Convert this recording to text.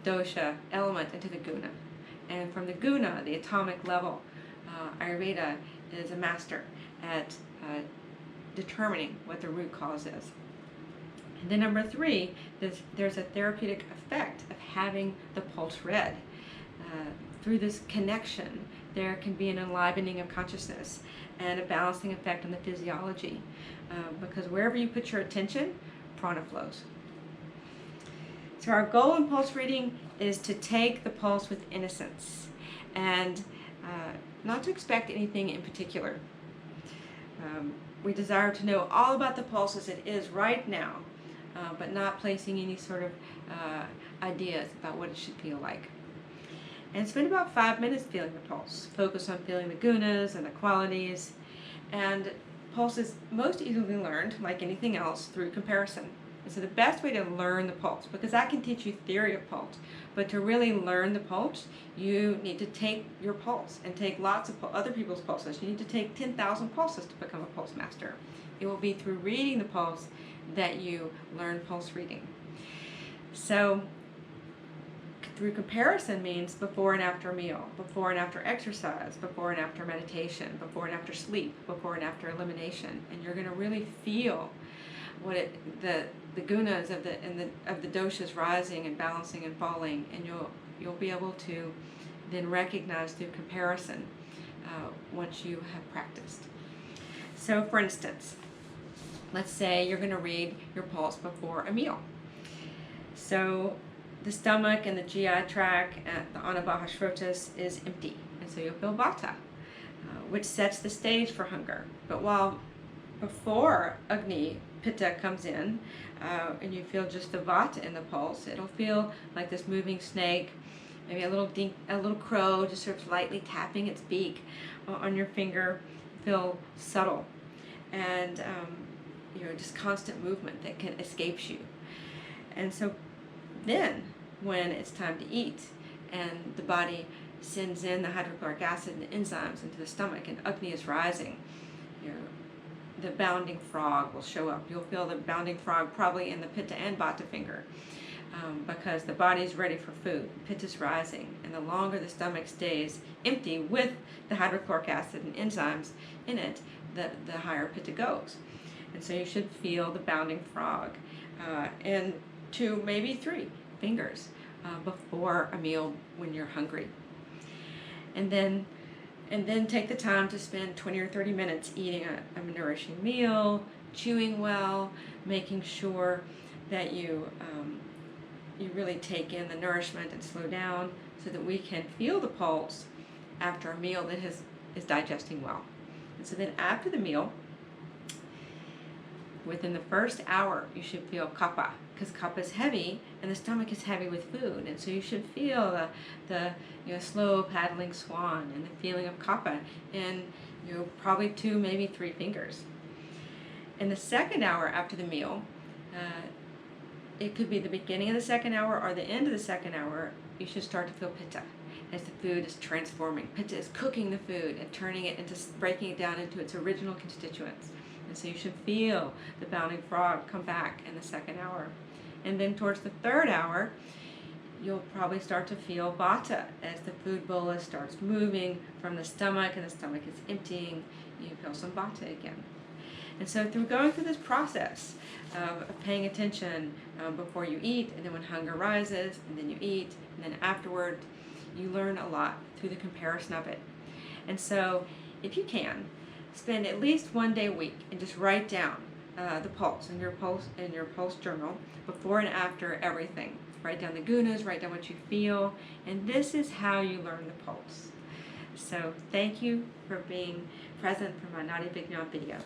dosha element into the guna. And from the guna, the atomic level, Ayurveda is a master at determining what the root cause is. And then number 3, there's a therapeutic effect of having the pulse read. Through this connection, there can be an enlivening of consciousness and a balancing effect on the physiology, because wherever you put your attention, prana flows. So our goal in pulse reading is to take the pulse with innocence and not to expect anything in particular. We desire to know all about the pulse as it is right now, but not placing any sort of ideas about what it should feel like. And spend about 5 minutes feeling the pulse. Focus on feeling the gunas and the qualities. And pulse is most easily learned, like anything else, through comparison. And so the best way to learn the pulse, because I can teach you theory of pulse, but to really learn the pulse, you need to take your pulse and take lots of other people's pulses. You need to take 10,000 pulses to become a pulse master. It will be through reading the pulse that you learn pulse reading. So through comparison means before and after a meal, before and after exercise, before and after meditation, before and after sleep, before and after elimination, and you're going to really feel what the gunas of the doshas rising and balancing and falling, and you'll be able to then recognize through comparison once you have practiced. So, for instance, let's say you're going to read your pulse before a meal. So the stomach and the GI tract at the Anabahashrotas is empty, and so you'll feel vata, which sets the stage for hunger. But while before Agni, Pitta comes in, and you feel just the vata in the pulse, it'll feel like this moving snake, maybe a little crow just sort of lightly tapping its beak on your finger. Feel subtle, and just constant movement that can escape you. And so then, when it's time to eat, and the body sends in the hydrochloric acid and the enzymes into the stomach, and Agni is rising, the bounding frog will show up. You'll feel the bounding frog probably in the Pitta and Vata finger, because the body is ready for food. Pitta is rising, and the longer the stomach stays empty with the hydrochloric acid and enzymes in it, the higher Pitta goes. And so you should feel the bounding frog in 2, maybe 3 fingers before a meal when you're hungry. And then take the time to spend 20 or 30 minutes eating a nourishing meal, chewing well, making sure that you really take in the nourishment and slow down so that we can feel the pulse after a meal that is digesting well. And so then after the meal, within the first hour, you should feel kapha, because kapha is heavy and the stomach is heavy with food, and so you should feel the slow paddling swan and the feeling of kapha in probably 2, maybe 3 fingers. In the second hour after the meal, it could be the beginning of the second hour or the end of the second hour, you should start to feel pitta as the food is transforming. Pitta is cooking the food and turning it into, breaking it down into its original constituents. And so you should feel the bounding frog come back in the second hour. And then towards the third hour, you'll probably start to feel vata as the food bolus starts moving from the stomach, and the stomach is emptying. You feel some vata again. And so through going through this process of paying attention before you eat, and then when hunger rises, and then you eat, and then afterward, you learn a lot through the comparison of it. And so if you can, spend at least 1 day a week and just write down the pulse in your pulse journal before and after everything. Write down the gunas, write down what you feel, and this is how you learn the pulse. So thank you for being present for my Nadi Vignan video.